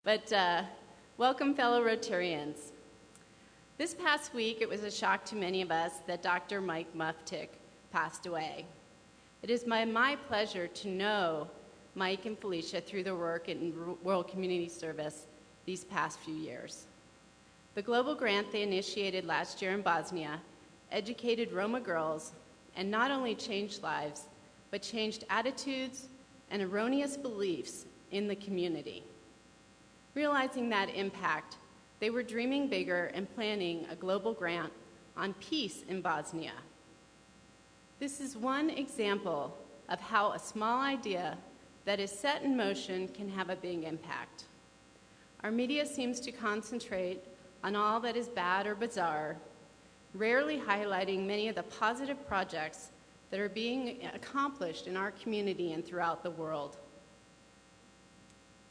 But welcome, fellow Rotarians. This past week, it was a shock to many of us that Dr. Mike Muftick passed away. It is my pleasure to know Mike and Felicia through their work in World Community Service these past few years. The global grant they initiated last year in Bosnia educated Roma girls and not only changed lives, but changed attitudes and erroneous beliefs in the community. Realizing that impact, they were dreaming bigger and planning a global grant on peace in Bosnia. This is one example of how a small idea that is set in motion can have a big impact. Our media seems to concentrate on all that is bad or bizarre, rarely highlighting many of the positive projects that are being accomplished in our community and throughout the world.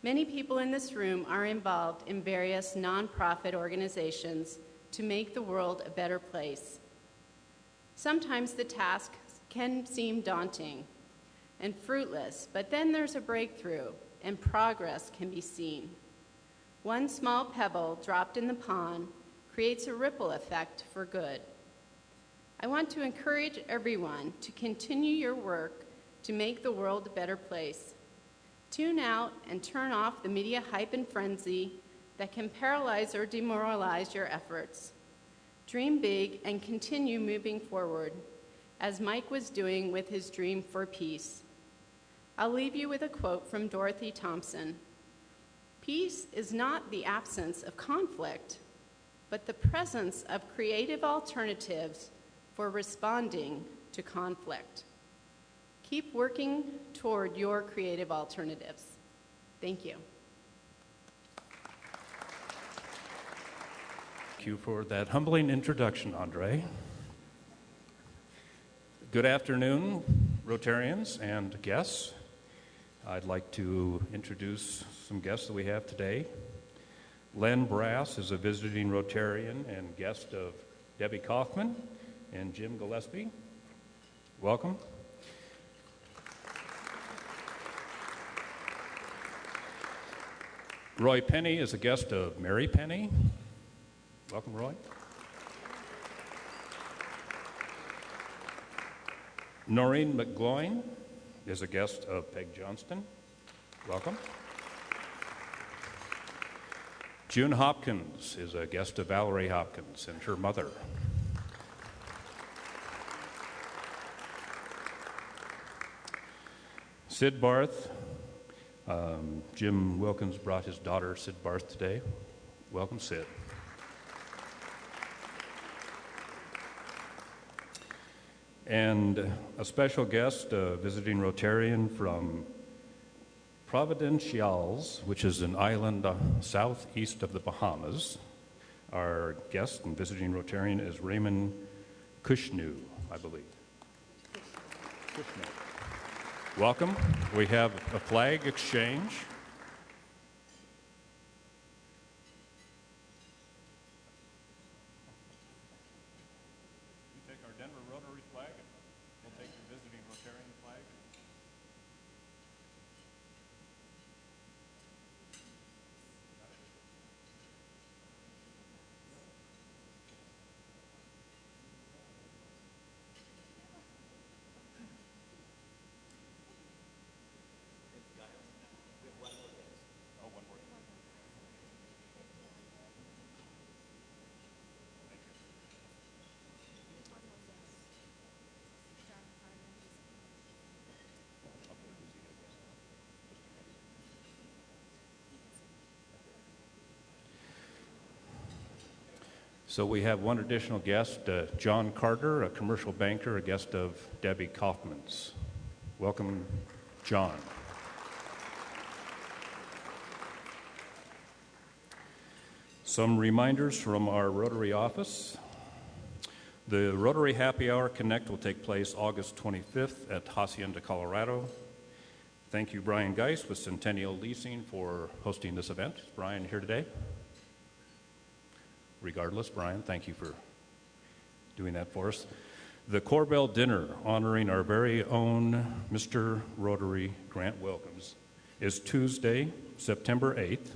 Many people in this room are involved in various nonprofit organizations to make the world a better place. Sometimes the task can seem daunting and fruitless, but then there's a breakthrough and progress can be seen. One small pebble dropped in the pond creates a ripple effect for good. I want to encourage everyone to continue your work to make the world a better place. Tune out and turn off the media hype and frenzy that can paralyze or demoralize your efforts. Dream big and continue moving forward, as Mike was doing with his dream for peace. I'll leave you with a quote from Dorothy Thompson. "Peace is not the absence of conflict, but the presence of creative alternatives for responding to conflict." Keep working toward your creative alternatives. Thank you. Thank you for that humbling introduction, Andre. Good afternoon, Rotarians and guests. I'd like to introduce some guests that we have today. Len Brass is a visiting Rotarian and guest of Debbie Kaufman and Jim Gillespie. Welcome. Roy Penny is a guest of Mary Penny. Welcome, Roy. Noreen McGloin is a guest of Peg Johnston. Welcome. June Hopkins is a guest of Valerie Hopkins and her mother. Sid Barth. Jim Wilkins brought his daughter, Sid Barth, today. Welcome, Sid. And a special guest, a visiting Rotarian from Providenciales, which is an island southeast of the Bahamas. Our guest and visiting Rotarian is Raymond Kushnu, I believe. Kushnu. Welcome. We have a flag exchange. You take our Denver Rotary flag, and we'll take your visiting Rotarian flag. So we have one additional guest, John Carter, a commercial banker, a guest of Debbie Kaufman's. Welcome, John. Some reminders from our Rotary office. The Rotary Happy Hour Connect will take place August 25th at Hacienda, Colorado. Thank you, Brian Geist with Centennial Leasing, for hosting this event. Is Brian here today? Regardless, Brian, thank you for doing that for us. The Corbell Dinner, honoring our very own Mr. Rotary Grant Wilkins, is Tuesday, September 8th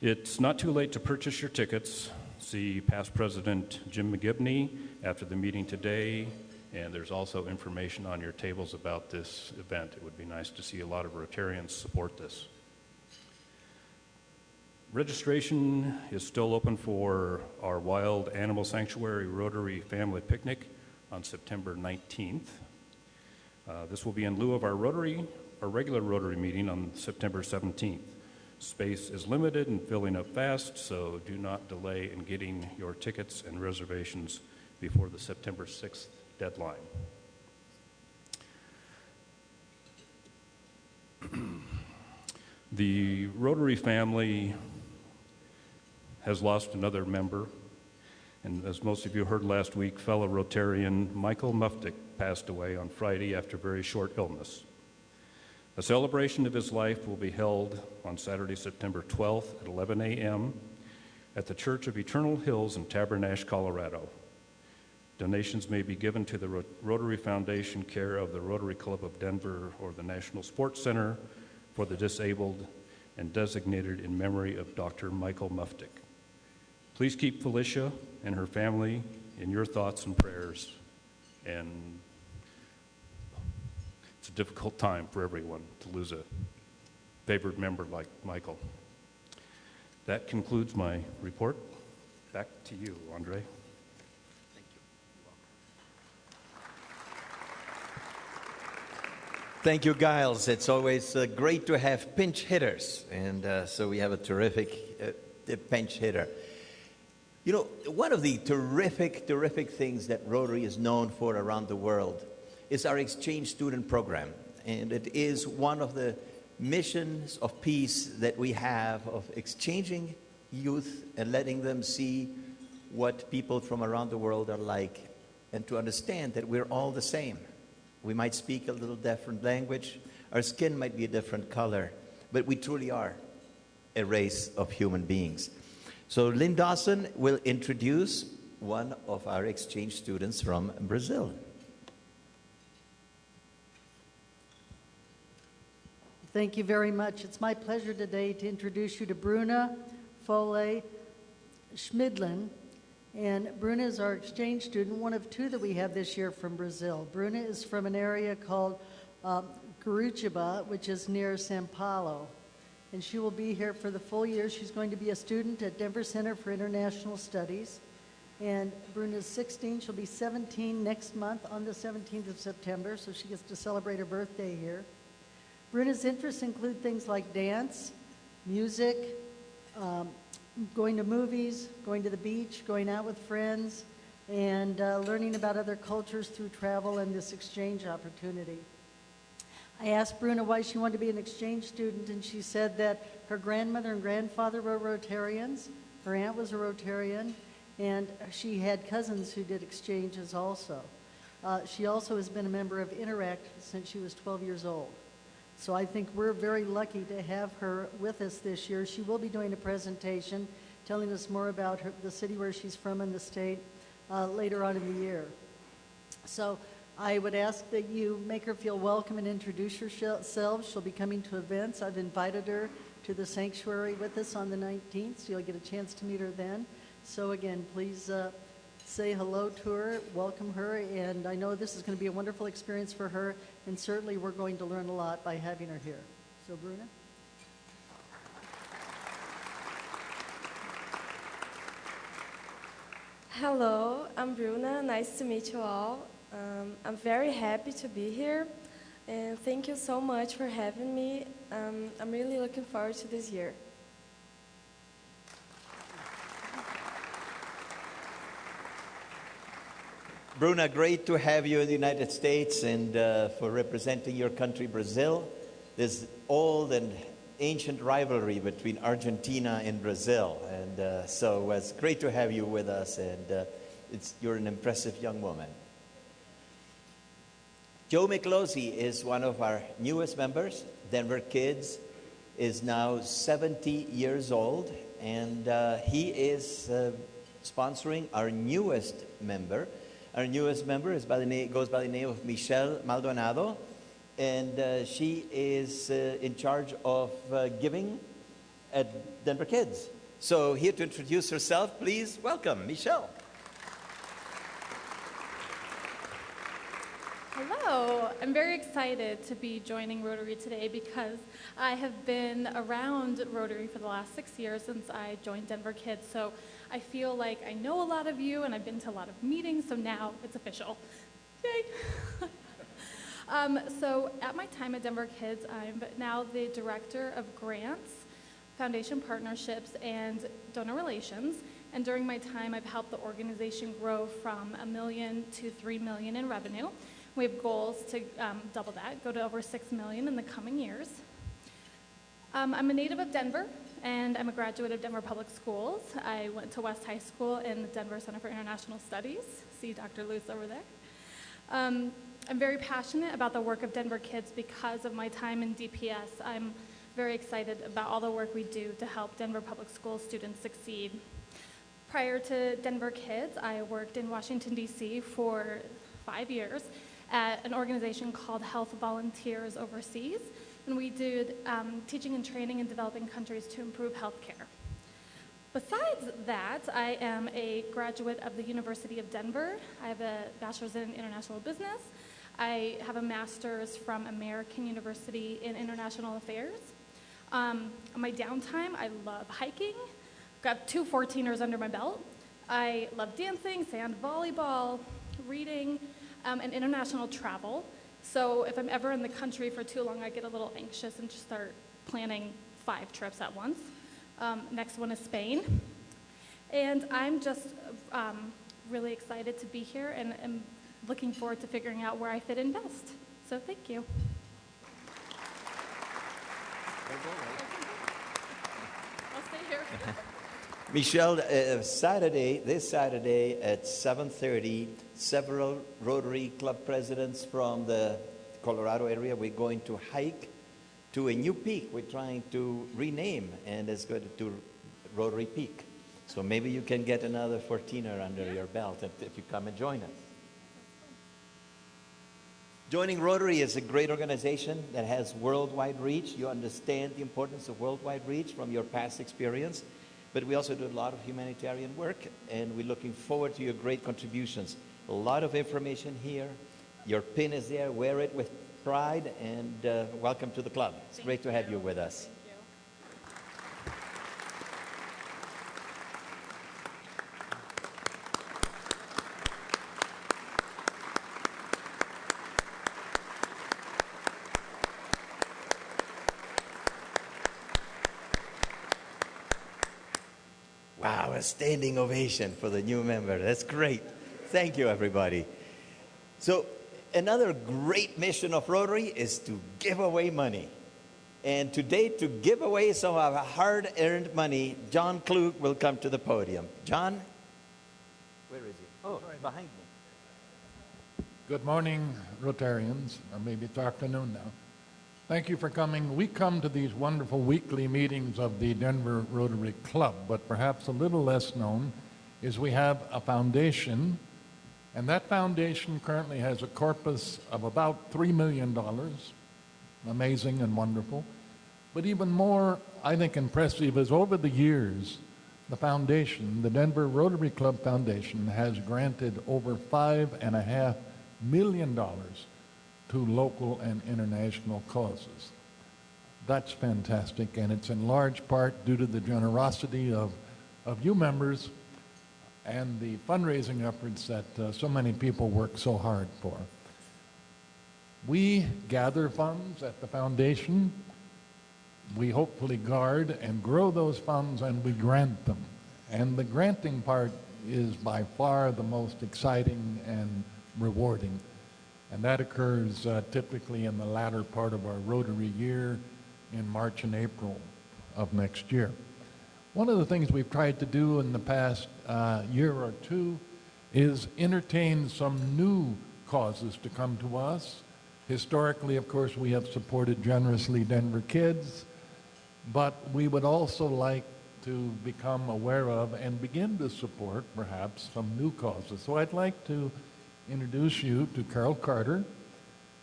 It's not too late to purchase your tickets. See past President Jim McGibney after the meeting today, and there's also information on your tables about this event. It would be nice to see a lot of Rotarians support this. Registration is still open for our Wild Animal Sanctuary Rotary Family Picnic on September 19th. This will be in lieu of our regular Rotary meeting on September 17th. Space is limited and filling up fast, so do not delay in getting your tickets and reservations before the September 6th deadline. The Rotary family has lost another member, and as most of you heard last week, fellow Rotarian Michael Muftick passed away on Friday after very short illness. A celebration of his life will be held on Saturday, September 12th at 11 a.m. at the Church of Eternal Hills in Tabernash, Colorado. Donations may be given to the Rotary Foundation, care of the Rotary Club of Denver, or the National Sports Center for the Disabled, and designated in memory of Dr. Michael Muftick. Please keep Felicia and her family in your thoughts and prayers. And it's a difficult time for everyone to lose a favored member like Michael. That concludes my report. Back to you, Andre. Thank you, Giles. It's always great to have pinch hitters, and so we have a terrific pinch hitter. You know, one of the terrific things that Rotary is known for around the world is our exchange student program, and it is one of the missions of peace that we have, of exchanging youth and letting them see what people from around the world are like, and to understand that we're all the same. We might speak a little different language, our skin might be a different color, but we truly are a race of human beings. So Lynn Dawson will introduce one of our exchange students from Brazil. Thank you very much. It's my pleasure today to introduce you to Bruna Foley Schmidlin. And Bruna is our exchange student, one of two that we have this year from Brazil. Bruna is from an area called Curitiba, which is near São Paulo. And she will be here for the full year. She's going to be a student at Denver Center for International Studies. And Bruna's 16. She'll be 17 next month on the 17th of September, so she gets to celebrate her birthday here. Bruna's interests include things like dance, music, going to movies, going to the beach, going out with friends, and learning about other cultures through travel and this exchange opportunity. I asked Bruna why she wanted to be an exchange student, and she said that her grandmother and grandfather were Rotarians, her aunt was a Rotarian, and she had cousins who did exchanges also. She also has been a member of Interact since she was 12 years old. So I think we're very lucky to have her with us this year. She will be doing a presentation telling us more about the city where she's from and the state later on in the year. So I would ask that you make her feel welcome and introduce herself. She'll be coming to events. I've invited her to the sanctuary with us on the 19th, so you'll get a chance to meet her then. So again, please say hello to her, welcome her, and I know this is going to be a wonderful experience for her, and certainly we're going to learn a lot by having her here. So Bruna? Hello, I'm Bruna. Nice to meet you all. I'm very happy to be here, and thank you so much for having me. I'm really looking forward to this year. Bruna, great to have you in the United States and for representing your country, Brazil. This old and ancient rivalry between Argentina and Brazil. And so it's great to have you with us, and you're an impressive young woman. Joe McLosey is one of our newest members. Denver Kids is now 70 years old, and he is sponsoring our newest member. Our newest member goes by the name of Michelle Maldonado, and she is in charge of giving at Denver Kids. So here to introduce herself, please welcome Michelle. Hello, I'm very excited to be joining Rotary today because I have been around Rotary for the last 6 years since I joined Denver Kids. So I feel like I know a lot of you and I've been to a lot of meetings, so now it's official. Yay! So at my time at Denver Kids, I'm now the Director of Grants, Foundation Partnerships, and Donor Relations. And during my time, I've helped the organization grow from $1 million to $3 million in revenue. We have goals to double that, go to over $6 million in the coming years. I'm a native of Denver, and I'm a graduate of Denver Public Schools. I went to West High School in the Denver Center for International Studies. See Dr. Luce over there. I'm very passionate about the work of Denver Kids because of my time in DPS. I'm very excited about all the work we do to help Denver Public School students succeed. Prior to Denver Kids, I worked in Washington, D.C. for 5 years at an organization called Health Volunteers Overseas, and we did teaching and training in developing countries to improve healthcare. Besides that, I am a graduate of the University of Denver. I have a bachelor's in international business. I have a master's from American University in International Affairs. On my downtime, I love hiking. Got 2 14ers under my belt. I love dancing, sand volleyball, reading, and international travel. So if I'm ever in the country for too long, I get a little anxious and just start planning 5 trips at once. Next one is Spain. And I'm just really excited to be here and am looking forward to figuring out where I fit in best. So thank you. I'll stay here. Michelle, this Saturday at 7:30, several Rotary Club presidents from the Colorado area, we're going to hike to a new peak we're trying to rename, and it's going to Rotary Peak. So maybe you can get another 14er under your belt if you come and join us. Joining Rotary is a great organization that has worldwide reach. You understand the importance of worldwide reach from your past experience. But we also do a lot of humanitarian work, and we're looking forward to your great contributions. A lot of information here. Your pin is there. Wear it with pride, and welcome to the club. It's great to have you with us. Wow, a standing ovation for the new member. That's great. Thank you, everybody. So another great mission of Rotary is to give away money. And today, to give away some of our hard-earned money, John Klug will come to the podium. John? Where is he? Oh, right behind me. Good morning, Rotarians, or maybe it's afternoon now. Thank you for coming. We come to these wonderful weekly meetings of the Denver Rotary Club, but perhaps a little less known is we have a foundation, and that foundation currently has a corpus of about $3 million. Amazing and wonderful. But even more, I think, impressive is over the years, the foundation, the Denver Rotary Club Foundation, has granted over $5.5 million to local and international causes. That's fantastic, and it's in large part due to the generosity of you members and the fundraising efforts that so many people work so hard for. We gather funds at the foundation. We hopefully guard and grow those funds, and we grant them. And the granting part is by far the most exciting and rewarding. And that occurs typically in the latter part of our Rotary year in March and April of next year. One of the things we've tried to do in the past year or two is entertain some new causes to come to us. Historically, of course, we have supported generously Denver Kids, but we would also like to become aware of and begin to support, perhaps, some new causes. So I'd like to introduce you to Carol Carter,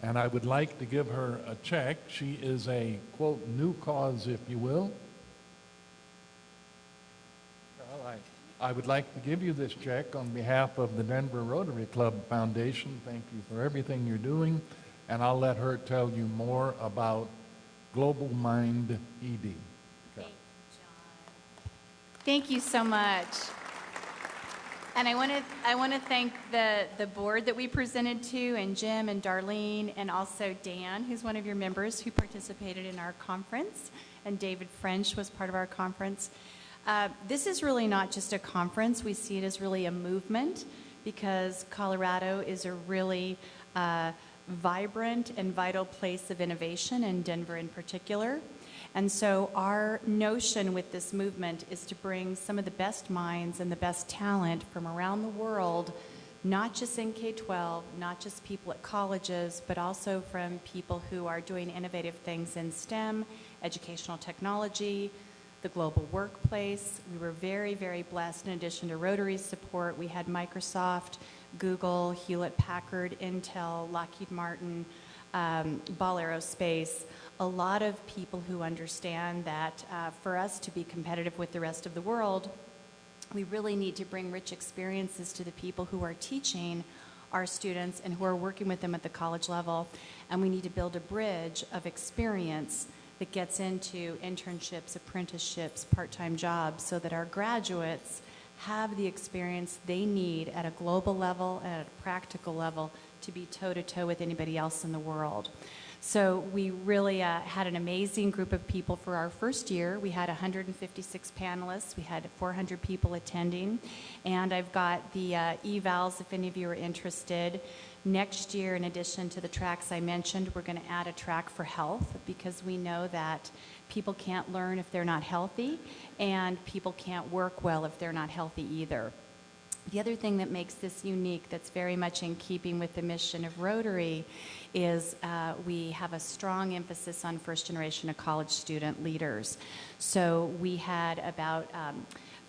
and I would like to give her a check. She is a, quote, new cause, if you will. I would like to give you this check on behalf of the Denver Rotary Club Foundation. Thank you for everything you're doing, and I'll let her tell you more about Global Mind ED. Thank you, John. Thank you so much. And I want to thank the board that we presented to, and Jim and Darlene, and also Dan, who's one of your members who participated in our conference, and David French was part of our conference. This is really not just a conference. We see it as really a movement, because Colorado is a really vibrant and vital place of innovation, in Denver in particular. And so our notion with this movement is to bring some of the best minds and the best talent from around the world, not just in K-12, not just people at colleges, but also from people who are doing innovative things in STEM, educational technology, the global workplace. We were very, very blessed. In addition to Rotary's support, we had Microsoft, Google, Hewlett-Packard, Intel, Lockheed Martin, Ball Aerospace, a lot of people who understand that for us to be competitive with the rest of the world, we really need to bring rich experiences to the people who are teaching our students and who are working with them at the college level. And we need to build a bridge of experience that gets into internships, apprenticeships, part-time jobs, so that our graduates have the experience they need at a global level and at a practical level to be toe-to-toe with anybody else in the world. So we really had an amazing group of people for our first year. We had 156 panelists. We had 400 people attending. And I've got the evals if any of you are interested. Next year, in addition to the tracks I mentioned, we're going to add a track for health, because we know that people can't learn if they're not healthy, and people can't work well if they're not healthy either. The other thing that makes this unique, that's very much in keeping with the mission of Rotary, is we have a strong emphasis on first-generation of college student leaders. So we had about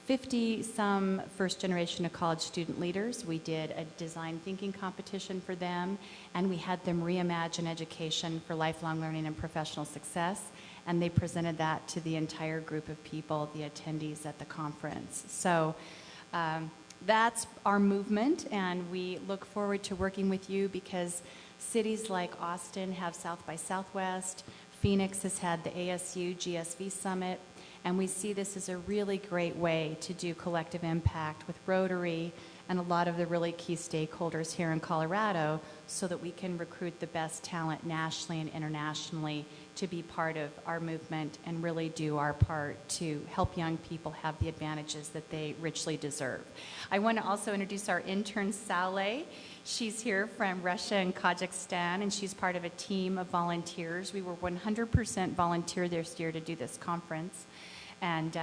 50-some first-generation of college student leaders. We did a design thinking competition for them, and we had them reimagine education for lifelong learning and professional success, and they presented that to the entire group of people, the attendees at the conference. So that's our movement, and we look forward to working with you, because cities like Austin have South by Southwest, Phoenix has had the ASU GSV Summit, and we see this as a really great way to do collective impact with Rotary and a lot of the really key stakeholders here in Colorado, so that we can recruit the best talent nationally and internationally to be part of our movement and really do our part to help young people have the advantages that they richly deserve. I want to also introduce our intern, Saleh. She's here from Russia and Kazakhstan, and she's part of a team of volunteers. We were 100% volunteer this year to do this conference, and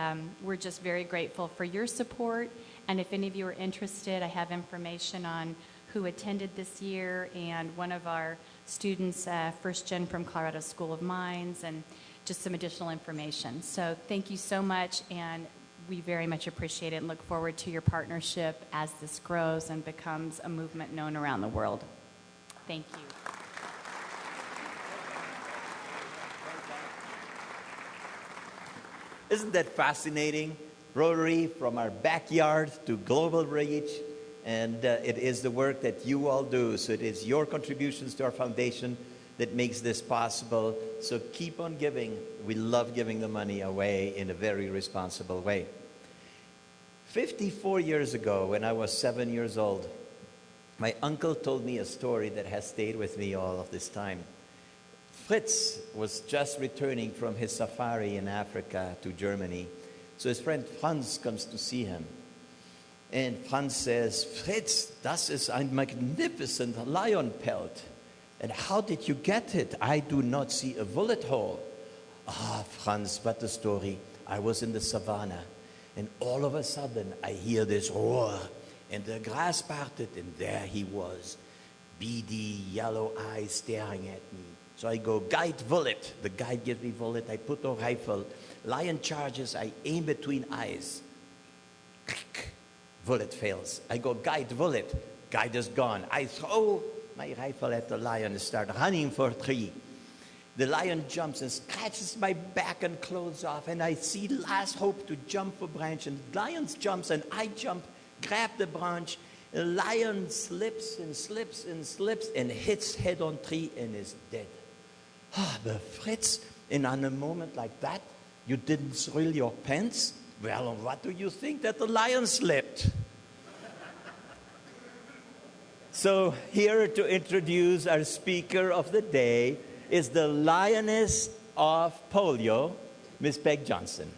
we're just very grateful for your support. And if any of you are interested, I have information on who attended this year, and one of our students, first gen from Colorado School of Mines, and just some additional information. So thank you so much, and we very much appreciate it and look forward to your partnership as this grows and becomes a movement known around the world. Thank you. Isn't that fascinating? Rotary, from our backyard to global reach, and it is the work that you all do. So it is your contributions to our foundation that makes this possible. So keep on giving. We love giving the money away in a very responsible way. 54 years ago, when I was 7 years old, my uncle told me a story that has stayed with me all of this time. Fritz was just returning from his safari in Africa to Germany. So his friend Franz comes to see him. And Franz says, "Fritz, das ist ein magnificent lion pelt. And how did you get it? I do not see a bullet hole." "Ah, Franz, what a story. I was in the savannah, and all of a sudden I hear this roar, and the grass parted, and there he was, beady, yellow eyes staring at me. So I go, guide bullet. The guide gives me bullet. I put a rifle. Lion charges. I aim between eyes. Bullet fails. I go, guide bullet. Guide is gone. I throw my rifle at the lion and start running for a tree. The lion jumps and scratches my back and clothes off, and I see last hope to jump a branch, and the lion jumps and I jump, grab the branch. The lion slips and slips and slips and hits head on tree and is dead. Ah, but Fritz, and on a moment like that, you didn't thrill your pants? Well, what do you think that the lion slipped? So here to introduce our speaker of the day is the lioness of polio, Miss Peg Johnson.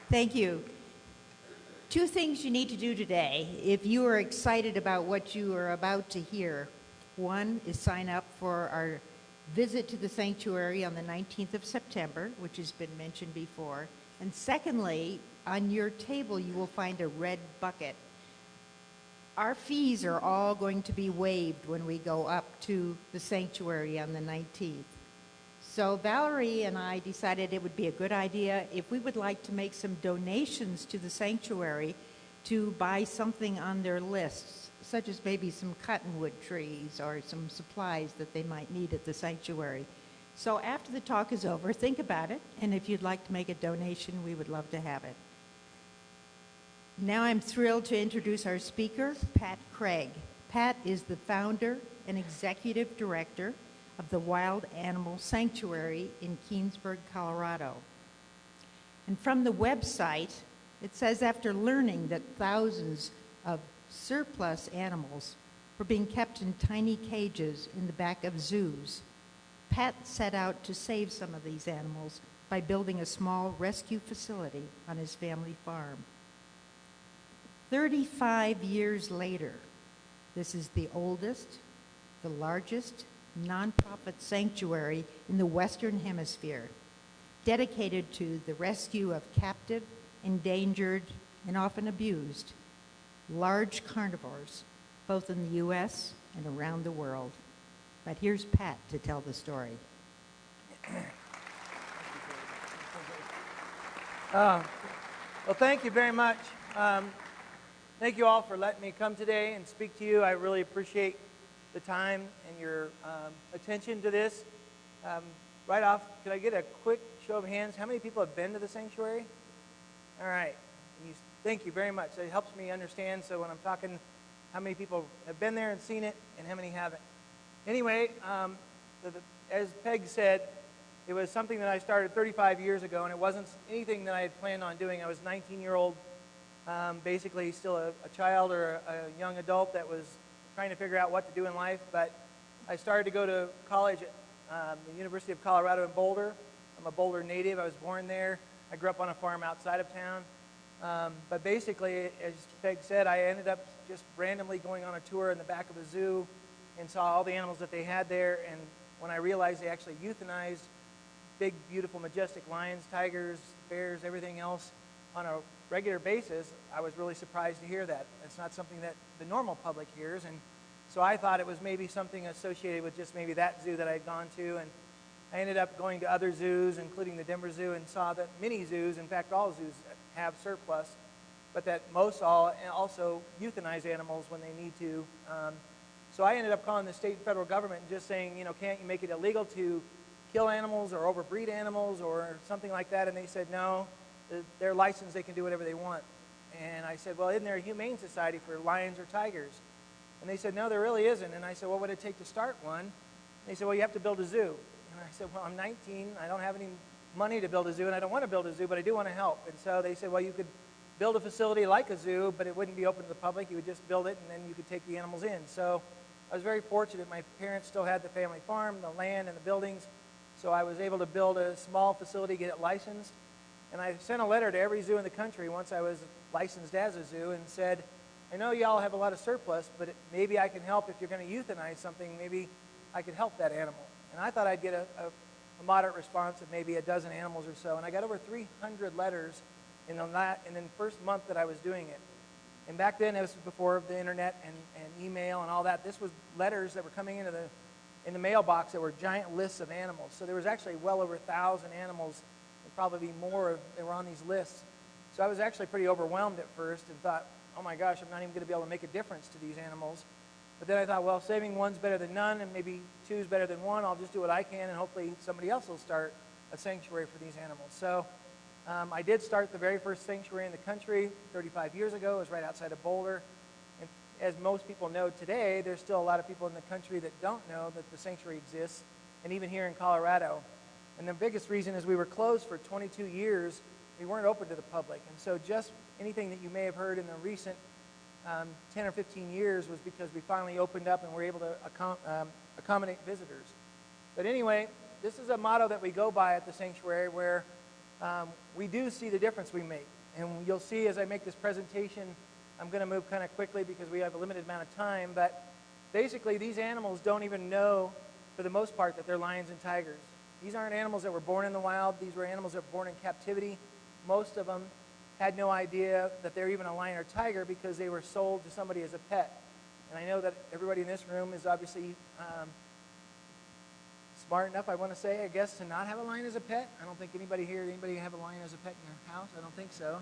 Thank you. Two things you need to do today if you are excited about what you are about to hear. One is sign up for our visit to the sanctuary on the 19th of September, which has been mentioned before. And secondly, on your table you will find a red bucket. Our fees are all going to be waived when we go up to the sanctuary on the 19th. So Valerie and I decided it would be a good idea if we would like to make some donations to the sanctuary to buy something on their lists, such as maybe some cottonwood trees or some supplies that they might need at the sanctuary. So after the talk is over, think about it, and if you'd like to make a donation, we would love to have it. Now I'm thrilled to introduce our speaker, Pat Craig. Pat is the founder and executive director of the Wild Animal Sanctuary in Keensburg, Colorado. And from the website, it says after learning that thousands of surplus animals were being kept in tiny cages in the back of zoos, Pat set out to save some of these animals by building a small rescue facility on his family farm. 35 years later, this is the oldest, the largest nonprofit sanctuary in the Western Hemisphere, dedicated to the rescue of captive, endangered, and often abused large carnivores, both in the U.S. and around the world. But here's Pat to tell the story. Well, thank you very much. Thank you all for letting me come today and speak to you. I really appreciate the time and your attention to this. Right off, could I get a quick show of hands? How many people have been to the sanctuary? All right. Thank you very much. It helps me understand, so when I'm talking, how many people have been there and seen it and how many haven't. Anyway, as Peg said, it was something that I started 35 years ago, and it wasn't anything that I had planned on doing. I was a 19-year-old, basically still a child or a young adult that was trying to figure out what to do in life, but I started to go to college at the University of Colorado in Boulder. I'm a Boulder native. I was born there. I grew up on a farm outside of town. But basically, as Peg said, I ended up just randomly going on a tour in the back of a zoo and saw all the animals that they had there. And when I realized they actually euthanized big, beautiful, majestic lions, tigers, bears, everything else on a regular basis, I was really surprised to hear that. It's not something that the normal public hears. And so I thought it was maybe something associated with just maybe that zoo that I had gone to. And I ended up going to other zoos, including the Denver Zoo, and saw that many zoos, in fact all zoos, have surplus, but that most all also euthanize animals when they need to. So I ended up calling the state and federal government and just saying, you know, can't you make it illegal to kill animals or overbreed animals or something like that? And they said, no, they're licensed, they can do whatever they want. And I said, well, isn't there a humane society for lions or tigers? And they said, no, there really isn't. And I said, what would it take to start one? And they said, well, you have to build a zoo. And I said, well, I'm 19, I don't have any money to build a zoo, and I don't want to build a zoo, but I do want to help. And so they said, well, you could build a facility like a zoo, but it wouldn't be open to the public. You would just build it, and then you could take the animals in. So I was very fortunate. My parents still had the family farm, the land, and the buildings, so I was able to build a small facility, get it licensed. And I sent a letter to every zoo in the country once I was licensed as a zoo and said, I know y'all have a lot of surplus, but maybe I can help if you're going to euthanize something. Maybe I could help that animal. And I thought I'd get a moderate response of maybe a dozen animals or so. And I got over 300 letters in the first month that I was doing it. And back then, it was before the internet and email and all that. This was letters that were coming into in the mailbox that were giant lists of animals. So there was actually well over 1,000 animals, and probably more that were on these lists. So I was actually pretty overwhelmed at first and thought, oh my gosh, I'm not even going to be able to make a difference to these animals. But then I thought, well, saving one's better than none, and maybe two's better than one. I'll just do what I can, and hopefully somebody else will start a sanctuary for these animals. So I did start the very first sanctuary in the country 35 years ago. It was right outside of Boulder. And as most people know today, there's still a lot of people in the country that don't know that the sanctuary exists, and even here in Colorado. And the biggest reason is we were closed for 22 years. We weren't open to the public. And so just anything that you may have heard in the recent 10 or 15 years was because we finally opened up and were able to accommodate visitors. But anyway, this is a motto that we go by at the sanctuary where we do see the difference we make. And you'll see as I make this presentation, I'm going to move kind of quickly because we have a limited amount of time, but basically these animals don't even know, for the most part, that they're lions and tigers. These aren't animals that were born in the wild. These were animals that were born in captivity. Most of them had no idea that they're even a lion or tiger because they were sold to somebody as a pet. And I know that everybody in this room is obviously smart enough, I want to say, I guess, to not have a lion as a pet. I don't think anybody have a lion as a pet in their house? I don't think so.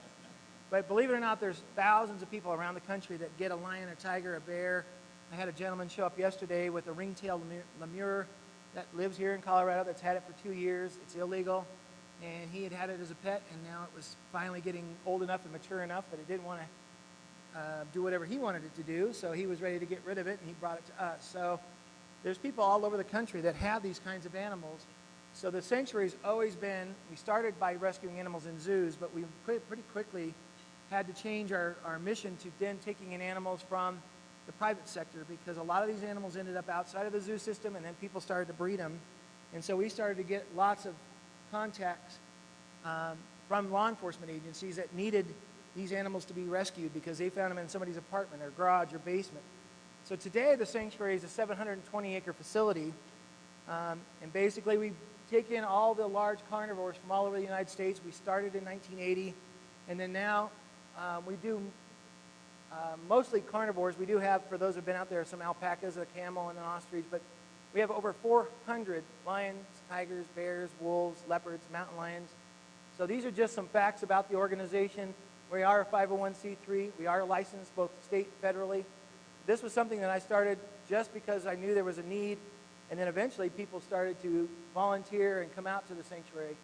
But believe it or not, there's thousands of people around the country that get a lion, a tiger, a bear. I had a gentleman show up yesterday with a ring-tailed lemur that lives here in Colorado that's had it for 2 years. It's illegal. And he had it as a pet, and now it was finally getting old enough and mature enough that it didn't want to do whatever he wanted it to do, so he was ready to get rid of it, and he brought it to us. So there's people all over the country that have these kinds of animals. So the sanctuary's always been, we started by rescuing animals in zoos, but we pretty quickly had to change our mission to then taking in animals from the private sector, because a lot of these animals ended up outside of the zoo system, and then people started to breed them. And so we started to get lots of contacts from law enforcement agencies that needed these animals to be rescued because they found them in somebody's apartment or garage or basement. So today the sanctuary is a 720-acre facility, and basically we take in all the large carnivores from all over the United States. We started in 1980, and then now we do mostly carnivores. We do have, for those who have been out there, some alpacas, a camel, and an ostrich, but we have over 400 lions, tigers, bears, wolves, leopards, mountain lions. So these are just some facts about the organization. We are a 501c3. We are licensed both state and federally. This was something that I started just because I knew there was a need, and then eventually people started to volunteer and come out to the sanctuary.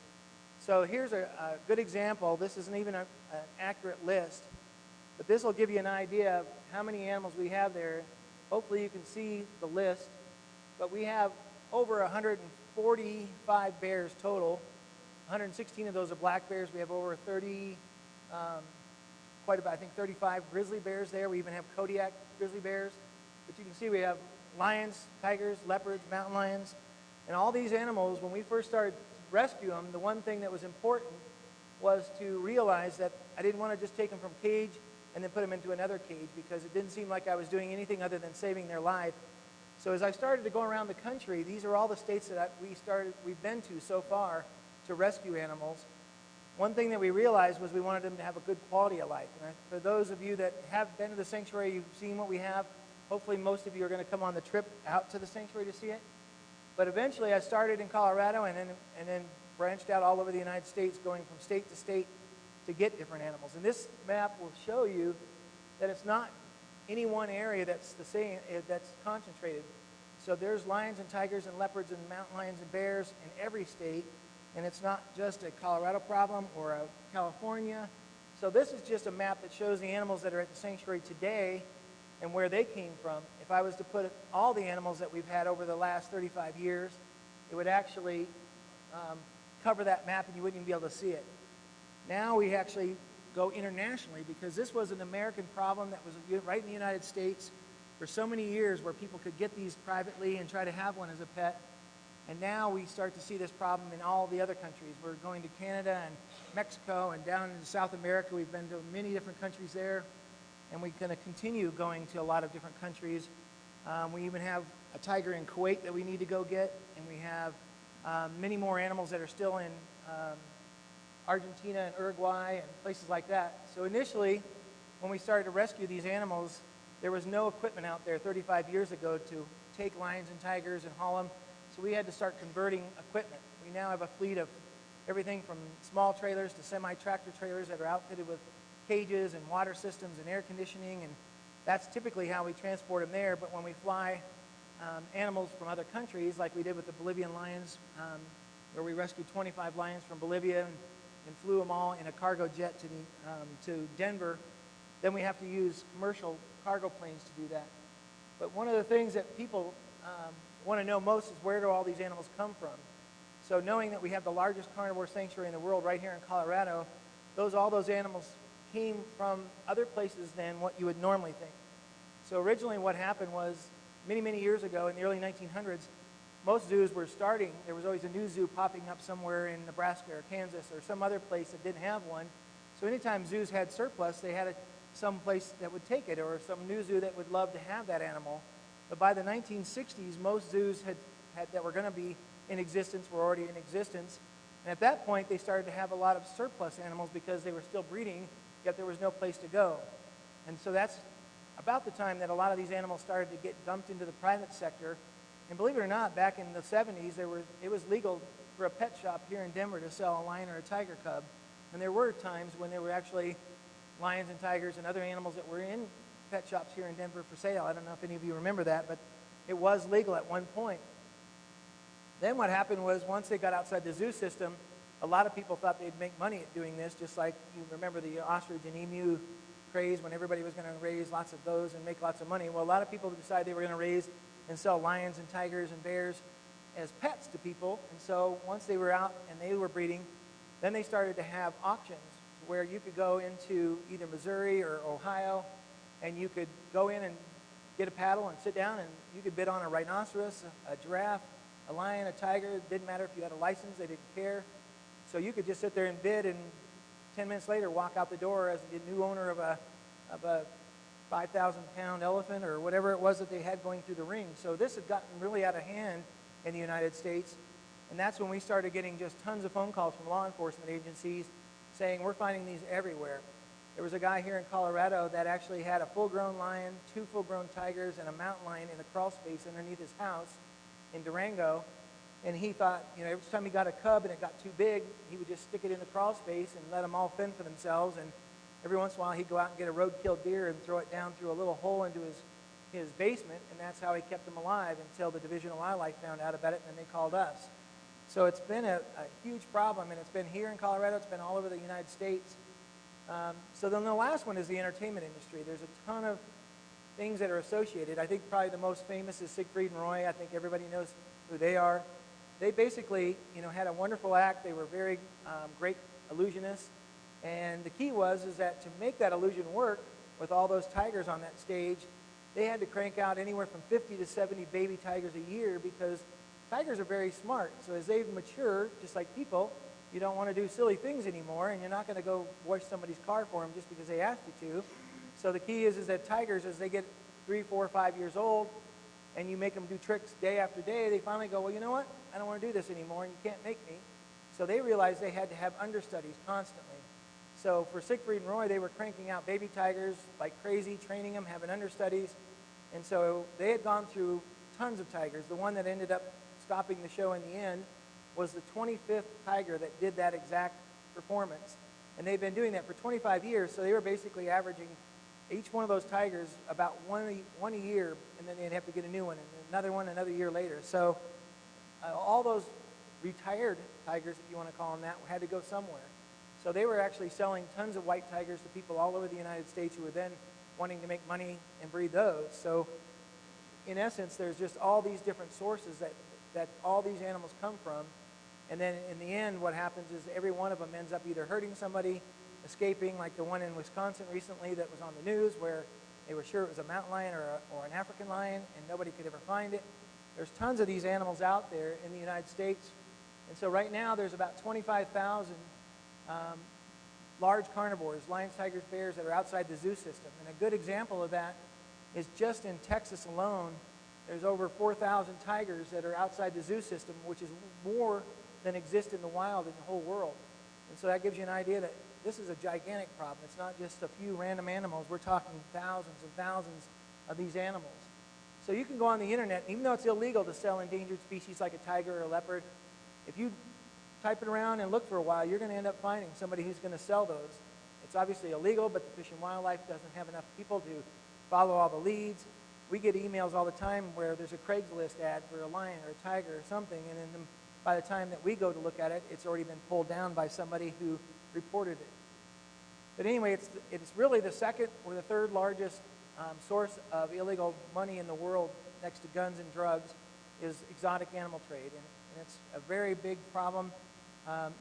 So here's a good example. This isn't even an accurate list, but this will give you an idea of how many animals we have there. Hopefully you can see the list. But we have over 145 bears total. 116 of those are black bears. We have over 30, quite about, I think, 35 grizzly bears there. We even have Kodiak grizzly bears. But you can see we have lions, tigers, leopards, mountain lions. And all these animals, when we first started to rescue them, the one thing that was important was to realize that I didn't want to just take them from cage and then put them into another cage, because it didn't seem like I was doing anything other than saving their life. So as I started to go around the country, these are all the states that we've been to so far to rescue animals. One thing that we realized was we wanted them to have a good quality of life. And for those of you that have been to the sanctuary, you've seen what we have. Hopefully most of you are going to come on the trip out to the sanctuary to see it. But eventually I started in Colorado and then branched out all over the United States, going from state to state to get different animals. And this map will show you that it's not any one area that's the same, that's concentrated. So there's lions and tigers and leopards and mountain lions and bears in every state, and it's not just a Colorado problem or a California. So this is just a map that shows the animals that are at the sanctuary today and where they came from. If I was to put all the animals that we've had over the last 35 years, it would actually cover that map and you wouldn't even be able to see it. Now we actually go internationally, because this was an American problem that was right in the United States for so many years, where people could get these privately and try to have one as a pet. And now we start to see this problem in all the other countries. We're going to Canada and Mexico and down into South America. We've been to many different countries there, and we're going to continue going to a lot of different countries. We even have a tiger in Kuwait that we need to go get, and we have many more animals that are still in Argentina and Uruguay and places like that. So initially, when we started to rescue these animals, there was no equipment out there 35 years ago to take lions and tigers and haul them. So we had to start converting equipment. We now have a fleet of everything from small trailers to semi-tractor trailers that are outfitted with cages and water systems and air conditioning. And that's typically how we transport them there. But when we fly animals from other countries, like we did with the Bolivian lions, where we rescued 25 lions from Bolivia and flew them all in a cargo jet to Denver, then we have to use commercial cargo planes to do that. But one of the things that people want to know most is, where do all these animals come from? So knowing that we have the largest carnivore sanctuary in the world right here in Colorado, all those animals came from other places than what you would normally think. So originally what happened was, many, many years ago in the early 1900s, most zoos were starting. There was always a new zoo popping up somewhere in Nebraska or Kansas or some other place that didn't have one. So anytime zoos had surplus, they had some place that would take it, or some new zoo that would love to have that animal. But by the 1960s, most zoos that were going to be in existence were already in existence. And at that point, they started to have a lot of surplus animals because they were still breeding, yet there was no place to go. And so that's about the time that a lot of these animals started to get dumped into the private sector. And believe it or not, back in the 70s, it was legal for a pet shop here in Denver to sell a lion or a tiger cub. And there were times when there were actually lions and tigers and other animals that were in pet shops here in Denver for sale. I don't know if any of you remember that, but it was legal at one point. Then what happened was, once they got outside the zoo system, a lot of people thought they'd make money at doing this, just like you remember the ostrich and emu craze when everybody was going to raise lots of those and make lots of money. Well, a lot of people decided they were going to raise and sell lions and tigers and bears as pets to people. And so once they were out and they were breeding, then they started to have auctions where you could go into either Missouri or Ohio, and you could go in and get a paddle and sit down, and you could bid on a rhinoceros, a giraffe, a lion, a tiger. It didn't matter if you had a license. They didn't care. So you could just sit there and bid, and 10 minutes later walk out the door as the new owner of a 5,000-pound elephant or whatever it was that they had going through the ring. So this had gotten really out of hand in the United States, and that's when we started getting just tons of phone calls from law enforcement agencies saying, we're finding these everywhere. There was a guy here in Colorado that actually had a full-grown lion, 2 full-grown tigers, and a mountain lion in a crawl space underneath his house in Durango. And he thought, every time he got a cub and it got too big, he would just stick it in the crawl space and let them all fend for themselves. And every once in a while, he'd go out and get a roadkill deer and throw it down through a little hole into his basement. And that's how he kept them alive until the Division of Wildlife found out about it, and then they called us. So it's been a huge problem, and it's been here in Colorado. It's been all over the United States. So then the last one is the entertainment industry. There's a ton of things that are associated. I think probably the most famous is Siegfried and Roy. I think everybody knows who they are. They basically, had a wonderful act. They were very great illusionists. And the key is that to make that illusion work with all those tigers on that stage, they had to crank out anywhere from 50 to 70 baby tigers a year, because tigers are very smart. So as they mature, just like people, you don't want to do silly things anymore, and you're not going to go wash somebody's car for them just because they asked you to. So the key is that tigers, as they get 3, 4, 5 years old, and you make them do tricks day after day, they finally go, well, you know what? I don't want to do this anymore, and you can't make me. So they realized they had to have understudies constantly. So for Siegfried and Roy, they were cranking out baby tigers like crazy, training them, having understudies. And so they had gone through tons of tigers. The one that ended up stopping the show in the end was the 25th tiger that did that exact performance. And they've been doing that for 25 years, so they were basically averaging each one of those tigers about one a year, and then they'd have to get a new one, and another one another year later. So all those retired tigers, if you want to call them that, had to go somewhere. So they were actually selling tons of white tigers to people all over the United States who were then wanting to make money and breed those. So in essence, there's just all these different sources that all these animals come from. And then in the end, what happens is every one of them ends up either hurting somebody, escaping, like the one in Wisconsin recently that was on the news, where they were sure it was a mountain lion or an African lion, and nobody could ever find it. There's tons of these animals out there in the United States. And so right now, there's about 25,000 large carnivores, lions, tigers, bears, that are outside the zoo system. And a good example of that is just in Texas alone, there's over 4,000 tigers that are outside the zoo system, which is more than exist in the wild in the whole world. And so that gives you an idea that this is a gigantic problem. It's not just a few random animals. We're talking thousands and thousands of these animals. So you can go on the internet, even though it's illegal to sell endangered species like a tiger or a leopard, if you type it around and look for a while, you're going to end up finding somebody who's going to sell those. It's obviously illegal, but the Fish and Wildlife doesn't have enough people to follow all the leads. We get emails all the time where there's a Craigslist ad for a lion or a tiger or something, and then by the time that we go to look at it, it's already been pulled down by somebody who reported it. But anyway, it's really the second or the third largest source of illegal money in the world, next to guns and drugs, is exotic animal trade. And it's a very big problem,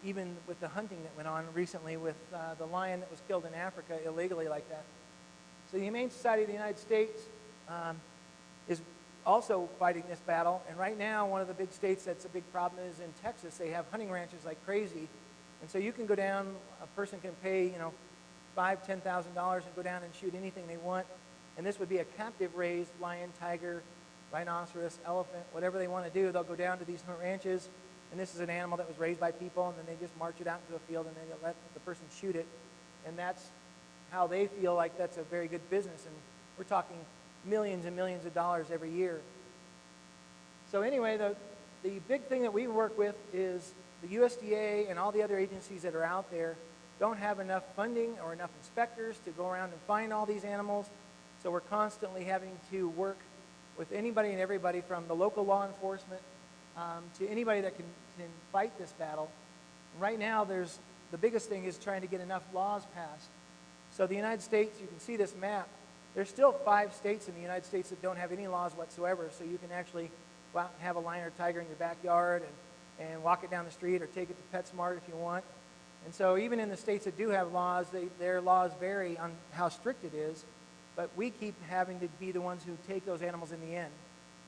even with the hunting that went on recently with the lion that was killed in Africa illegally like that. So the Humane Society of the United States is also fighting this battle. And right now, one of the big states that's a big problem is in Texas. They have hunting ranches like crazy. And so you can go down, a person can pay, $5,000, $10,000 and go down and shoot anything they want. And this would be a captive-raised lion, tiger, rhinoceros, elephant, whatever they want to do. They'll go down to these ranches, and this is an animal that was raised by people, and then they just march it out into a field, and then they let the person shoot it. And that's how they feel like that's a very good business. And we're talking millions and millions of dollars every year. So anyway, the big thing that we work with is the USDA and all the other agencies that are out there don't have enough funding or enough inspectors to go around and find all these animals. So we're constantly having to work with anybody and everybody, from the local law enforcement to anybody that can fight this battle. Right now, the biggest thing is trying to get enough laws passed. So the United States, you can see this map, there's still 5 states in the United States that don't have any laws whatsoever, so you can actually go out and have a lion or tiger in your backyard and walk it down the street or take it to PetSmart if you want. And so even in the states that do have laws, their laws vary on how strict it is, but we keep having to be the ones who take those animals in the end.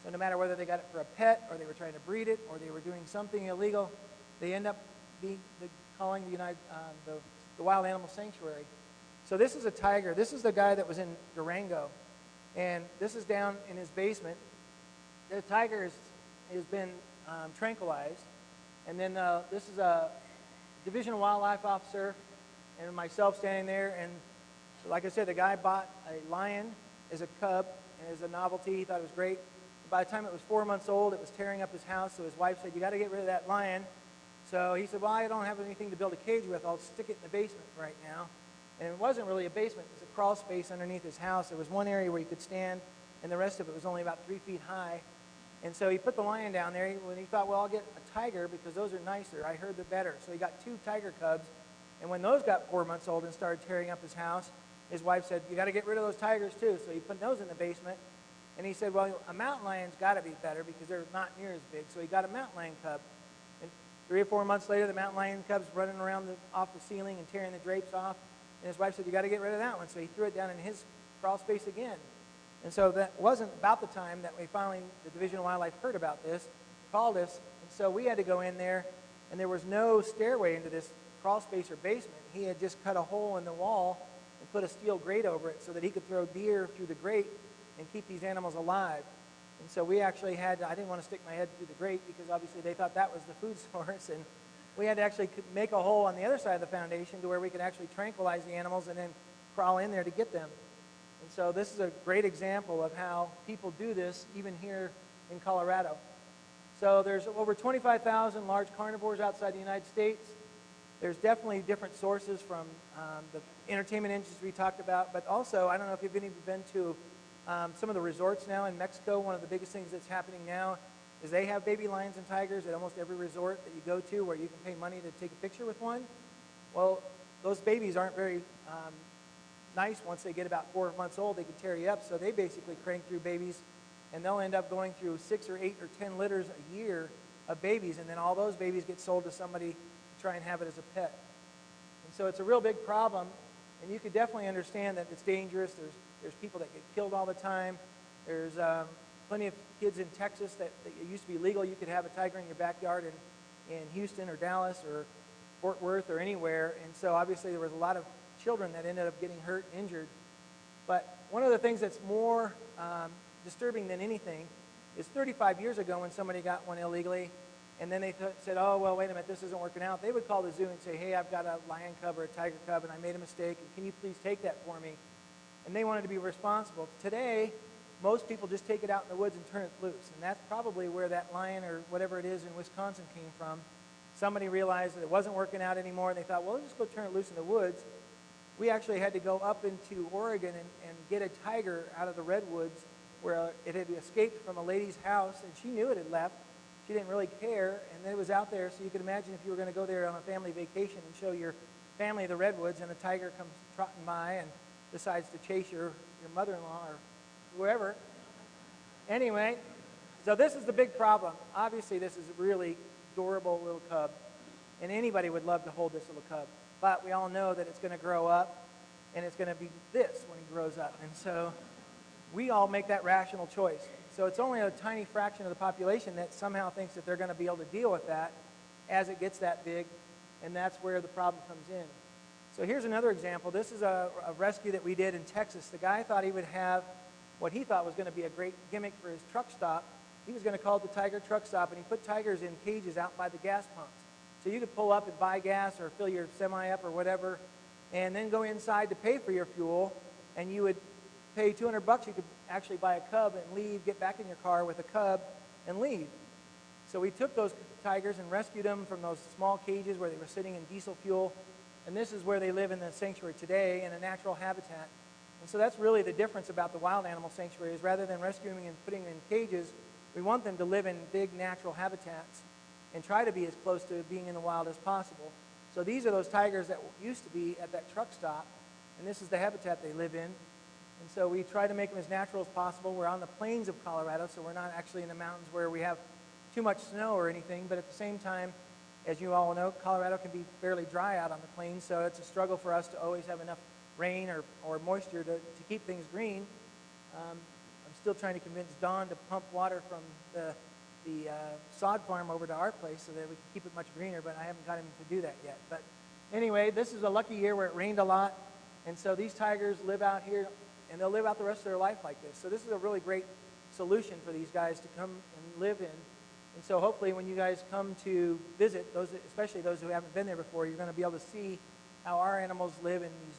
So no matter whether they got it for a pet, or they were trying to breed it, or they were doing something illegal, they end up calling the Wild Animal Sanctuary. So this is a tiger. This is the guy that was in Durango, and this is down in his basement. The tiger has been tranquilized, and then this is a Division of Wildlife officer and myself standing there. And like I said, the guy bought a lion as a cub and as a novelty. He thought it was great. By the time it was 4 months old, it was tearing up his house. So his wife said, "You got to get rid of that lion." So he said, "Well, I don't have anything to build a cage with. I'll stick it in the basement right now." And it wasn't really a basement. It was a crawl space underneath his house. There was one area where you could stand, and the rest of it was only about 3 feet high. And so he put the lion down there. When he thought, well, I'll get a tiger because those are nicer. I heard the better. So he got 2 tiger cubs. And when those got 4 months old and started tearing up his house, his wife said, "You got to get rid of those tigers too." So he put those in the basement. And he said, well, a mountain lion's got to be better because they're not near as big. So he got a mountain lion cub. And 3 or 4 months later, the mountain lion cub's running around off the ceiling and tearing the drapes off. And his wife said, "You got to get rid of that one." So he threw it down in his crawl space again. And so that wasn't about the time that we finally, the Division of Wildlife heard about this, called us. And so we had to go in there, and there was no stairway into this crawl space or basement. He had just cut a hole in the wall and put a steel grate over it so that he could throw deer through the grate and keep these animals alive. And so we actually had, I didn't want to stick my head through the grate because obviously they thought that was the food source. And we had to actually make a hole on the other side of the foundation to where we could actually tranquilize the animals and then crawl in there to get them. And so this is a great example of how people do this even here in Colorado. So there's over 25,000 large carnivores outside the United States. There's definitely different sources from the entertainment industry we talked about, but also, I don't know if you've been to some of the resorts now in Mexico. One of the biggest things that's happening now is they have baby lions and tigers at almost every resort that you go to where you can pay money to take a picture with one. Well, those babies aren't very nice. Once they get about 4 months old, they can tear you up. So they basically crank through babies, and they'll end up going through 6 or 8 or 10 litters a year of babies, and then all those babies get sold to somebody to try and have it as a pet. And so it's a real big problem, and you could definitely understand that it's dangerous. There's people that get killed all the time. There's plenty of kids in Texas that it used to be legal. You could have a tiger in your backyard in Houston or Dallas or Fort Worth or anywhere, and so obviously there was a lot of children that ended up getting hurt and injured. But one of the things that's more disturbing than anything is 35 years ago when somebody got one illegally, and then they said, "Oh, well, wait a minute, this isn't working out." They would call the zoo and say, "Hey, I've got a lion cub or a tiger cub, and I made a mistake, and can you please take that for me?" And they wanted to be responsible. Today, most people just take it out in the woods and turn it loose, and that's probably where that lion or whatever it is in Wisconsin came from. Somebody realized that it wasn't working out anymore, and they thought, well, let's just go turn it loose in the woods. we actually had to go up into Oregon and get a tiger out of the redwoods where it had escaped from a lady's house, and she knew it had left. She didn't really care, and it was out there, so you could imagine if you were going to go there on a family vacation and show your family the redwoods, and a tiger comes trotting by and decides to chase your mother-in-law or whoever. Anyway, so this is the big problem. Obviously, this is a really adorable little cub, and anybody would love to hold this little cub. But we all know that it's going to grow up, and it's going to be this when he grows up. And so we all make that rational choice. So it's only a tiny fraction of the population that somehow thinks that they're going to be able to deal with that as it gets that big, and that's where the problem comes in. So here's another example. This is a rescue that we did in Texas. The guy thought he would have what he thought was going to be a great gimmick for his truck stop. He was going to call it the Tiger Truck Stop, and he put tigers in cages out by the gas pumps. So you could pull up and buy gas or fill your semi up or whatever, and then go inside to pay for your fuel, and you would pay $200. You could actually buy a cub and leave, get back in your car with a cub, and leave. So we took those tigers and rescued them from those small cages where they were sitting in diesel fuel, and this is where they live in the sanctuary today in a natural habitat. And so that's really the difference about the wild animal sanctuaries. Rather than rescuing and putting them in cages, we want them to live in big natural habitats and try to be as close to being in the wild as possible. So these are those tigers that used to be at that truck stop, and this is the habitat they live in. And so we try to make them as natural as possible. We're on the plains of Colorado, so we're not actually in the mountains where we have too much snow or anything, but at the same time, as you all know, Colorado can be fairly dry out on the plains, so it's a struggle for us to always have enough rain or moisture to keep things green. I'm still trying to convince Dawn to pump water from the sod farm over to our place so that we can keep it much greener, but I haven't got him to do that yet. But anyway, this is a lucky year where it rained a lot, and so these tigers live out here, and they'll live out the rest of their life like this. So this is a really great solution for these guys to come and live in. And so hopefully when you guys come to visit, especially those who haven't been there before, you're going to be able to see how our animals live in these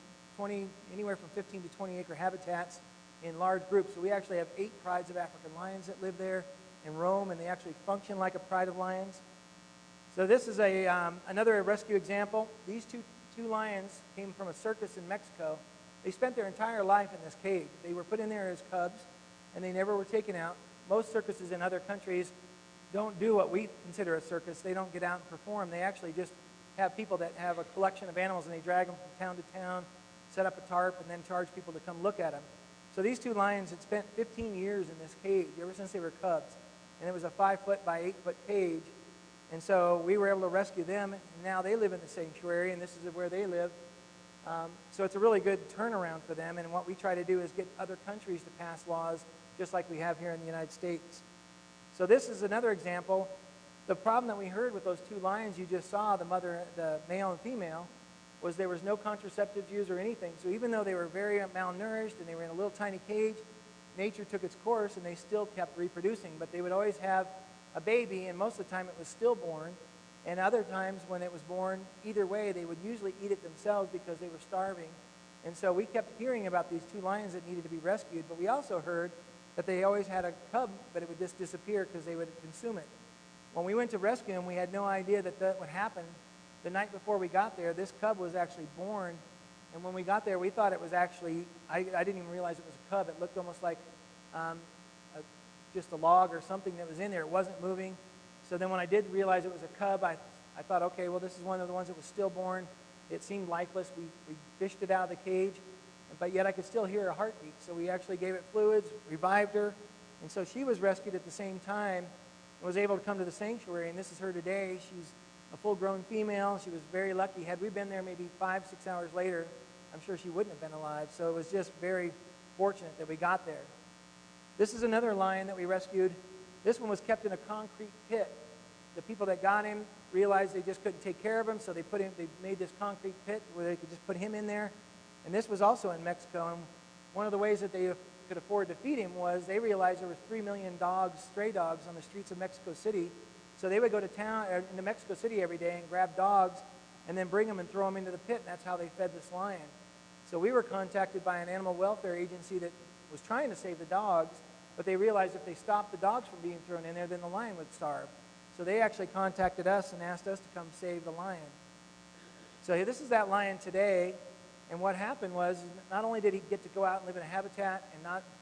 anywhere from 15 to 20 acre habitats in large groups. So we actually have 8 prides of African lions that live there and roam, and they actually function like a pride of lions. So this is another rescue example. These two lions came from a circus in Mexico. They spent their entire life in this cage. They were put in there as cubs, and they never were taken out. Most circuses in other countries don't do what we consider a circus. They don't get out and perform. They actually just have people that have a collection of animals, and they drag them from town to town, set up a tarp, and then charge people to come look at them. So these 2 lions had spent 15 years in this cage ever since they were cubs. And it was a 5-foot by 8-foot cage. And so we were able to rescue them, and now they live in the sanctuary, and this is where they live. So it's a really good turnaround for them, and what we try to do is get other countries to pass laws just like we have here in the United States. So this is another example. The problem that we heard with those 2 lions you just saw, the male and female, was there was no contraceptives used or anything. So even though they were very malnourished and they were in a little tiny cage, nature took its course and they still kept reproducing. But they would always have a baby, and most of the time it was stillborn. And other times when it was born, either way, they would usually eat it themselves because they were starving. And so we kept hearing about these 2 lions that needed to be rescued, but we also heard that they always had a cub, but it would just disappear because they would consume it. When we went to rescue him, we had no idea that that would happen. The night before we got there, this cub was actually born, and when we got there, we thought it was actually, I didn't even realize it was a cub. It looked almost like just a log or something that was in there. It wasn't moving. So then when I did realize it was a cub, I thought, okay, well, this is one of the ones that was stillborn. It seemed lifeless. We fished it out of the cage, but yet I could still hear her heartbeat. So we actually gave it fluids, revived her, and so she was rescued at the same time and was able to come to the sanctuary, and this is her today. She's a full-grown female. She was very lucky. Had we been there maybe 5-6 hours later, I'm sure she wouldn't have been alive. So it was just very fortunate that we got there. This is another lion that we rescued. This one was kept in a concrete pit. The people that got him realized they just couldn't take care of him, so they made this concrete pit where they could just put him in there. And this was also in Mexico. And one of the ways that they could afford to feed him was they realized there was 3 million dogs, stray dogs, on the streets of Mexico City. So they would go to town, into Mexico City every day and grab dogs and then bring them and throw them into the pit, and that's how they fed this lion. So we were contacted by an animal welfare agency that was trying to save the dogs, but they realized if they stopped the dogs from being thrown in there, then the lion would starve. So they actually contacted us and asked us to come save the lion. So this is that lion today. And what happened was, not only did he get to go out and live in a habitat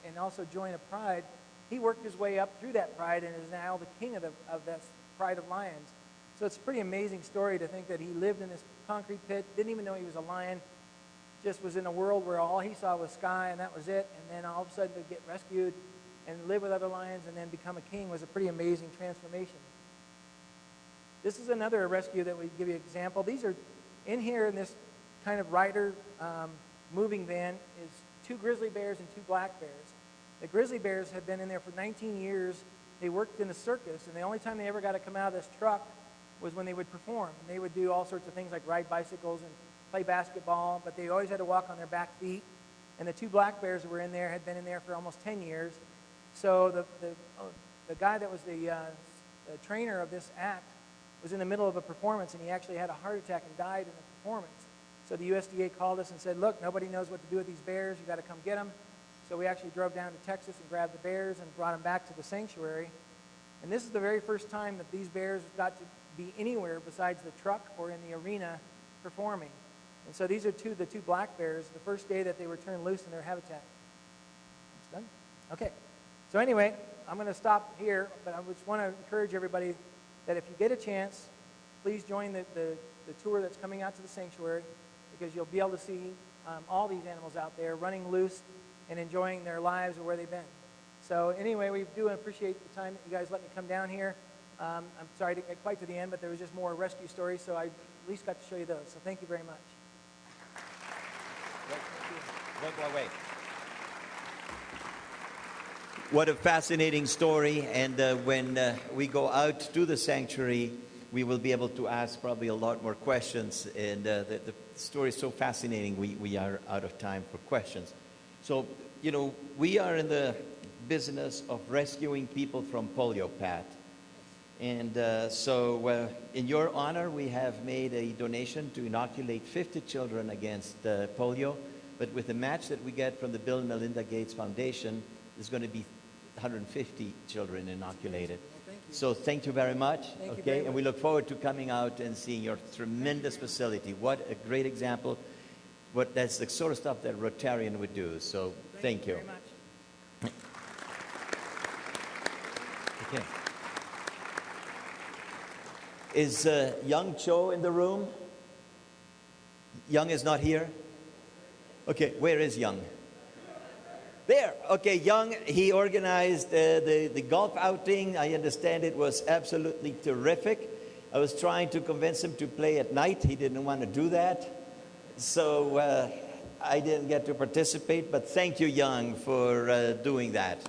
and also join a pride, he worked his way up through that pride and is now the king of that pride of lions. So it's a pretty amazing story to think that he lived in this concrete pit, didn't even know he was a lion, just was in a world where all he saw was sky and that was it, and then all of a sudden to get rescued and live with other lions and then become a king was a pretty amazing transformation. This is another rescue that we give you an example. These are in here in this kind of rider moving van is 2 grizzly bears and 2 black bears. The grizzly bears had been in there for 19 years. They worked in a circus, and the only time they ever got to come out of this truck was when they would perform. And they would do all sorts of things like ride bicycles and play basketball, but they always had to walk on their back feet. And the 2 black bears that were in there had been in there for almost 10 years. So the guy that was the trainer of this act was in the middle of a performance, and he actually had a heart attack and died in the performance. So the USDA called us and said, look, nobody knows what to do with these bears. You've got to come get them. So we actually drove down to Texas and grabbed the bears and brought them back to the sanctuary. And this is the very first time that these bears got to be anywhere besides the truck or in the arena performing. And so these are the 2 black bears, the first day that they were turned loose in their habitat. It's done? Okay. So anyway, I'm going to stop here, but I just want to encourage everybody that if you get a chance, please join the tour that's coming out to the sanctuary, because you'll be able to see all these animals out there running loose and enjoying their lives or where they've been. So anyway, we do appreciate the time that you guys let me come down here. I'm sorry I didn't get quite to the end, but there was just more rescue stories, so I at least got to show you those. So thank you very much. Don't go away. What a fascinating story, and when we go out to the sanctuary, we will be able to ask probably a lot more questions, and the story is so fascinating, we are out of time for questions. So, we are in the business of rescuing people from polio, Pat. And so in your honor, we have made a donation to inoculate 50 children against polio, but with the match that we get from the Bill and Melinda Gates Foundation, there's going to be 150 children inoculated. So thank you very much. Okay, and we look forward to coming out and seeing your tremendous facility. What a great example. That's the sort of stuff that Rotarian would do. So thank you. Very much. Okay. Is Young Cho in the room? Young is not here? Okay, where is Young? There. Okay, Young, he organized the golf outing. I understand it was absolutely terrific. I was trying to convince him to play at night. He didn't want to do that. So I didn't get to participate, but thank you, Young, for doing that.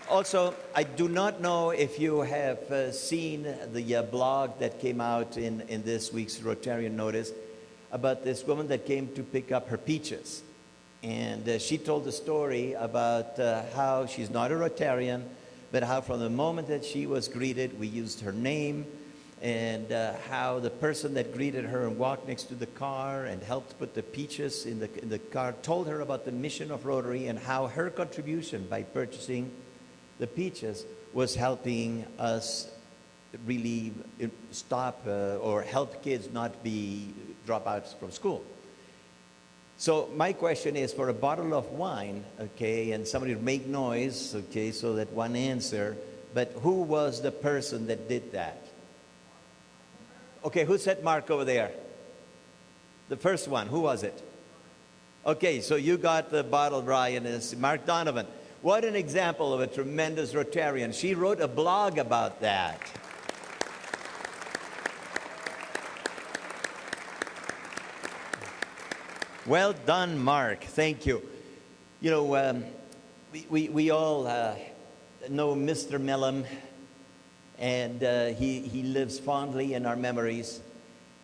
Also, I do not know if you have seen the blog that came out in this week's Rotarian Notice about this woman that came to pick up her peaches. And she told the story about how she's not a Rotarian, but how from the moment that she was greeted, we used her name, and how the person that greeted her and walked next to the car and helped put the peaches in the car told her about the mission of Rotary and how her contribution by purchasing the peaches was helping us really stop or help kids not be dropouts from school. So my question is, for a bottle of wine, okay, and somebody would make noise, okay, so that one answer, but who was the person that did that? Okay, who said Mark over there? The first one, who was it? Okay, so you got the bottle, Brian, is Mark Donovan. What an example of a tremendous Rotarian. She wrote a blog about that. Well done, Mark. Thank you. You know, we all know Mr. Mellon, and he lives fondly in our memories.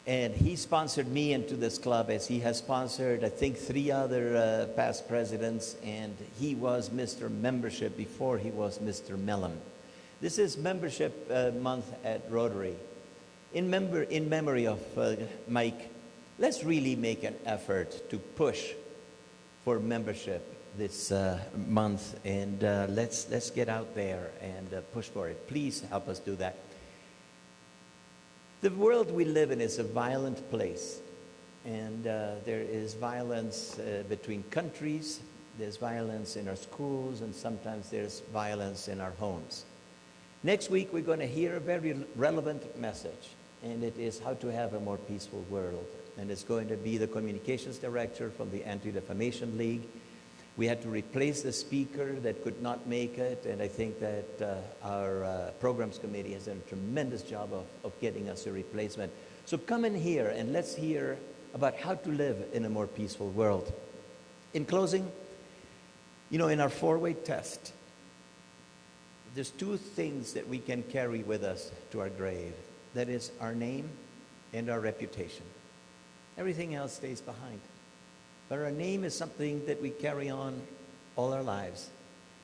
And he sponsored me into this club, as he has sponsored, I think, 3 other past presidents, and he was Mr. Membership before he was Mr. Mellon. This is Membership Month at Rotary. In memory of Mike, let's really make an effort to push for membership this month, and let's get out there and push for it. Please help us do that. The world we live in is a violent place, and there is violence between countries, there's violence in our schools, and sometimes there's violence in our homes. Next week, we're going to hear a very relevant message, and it is how to have a more peaceful world. And it's going to be the communications director from the Anti-Defamation League. We had to replace the speaker that could not make it, and I think that our programs committee has done a tremendous job of getting us a replacement. So come in here and let's hear about how to live in a more peaceful world. In closing, in our four-way test, there's two things that we can carry with us to our grave. That is our name and our reputation. Everything else stays behind. But our name is something that we carry on all our lives.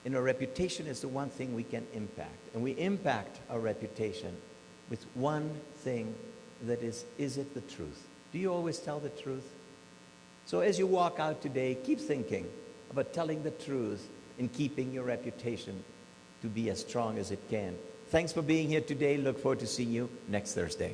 And our reputation is the one thing we can impact. And we impact our reputation with one thing, that is it the truth? Do you always tell the truth? So as you walk out today, keep thinking about telling the truth and keeping your reputation to be as strong as it can. Thanks for being here today. Look forward to seeing you next Thursday.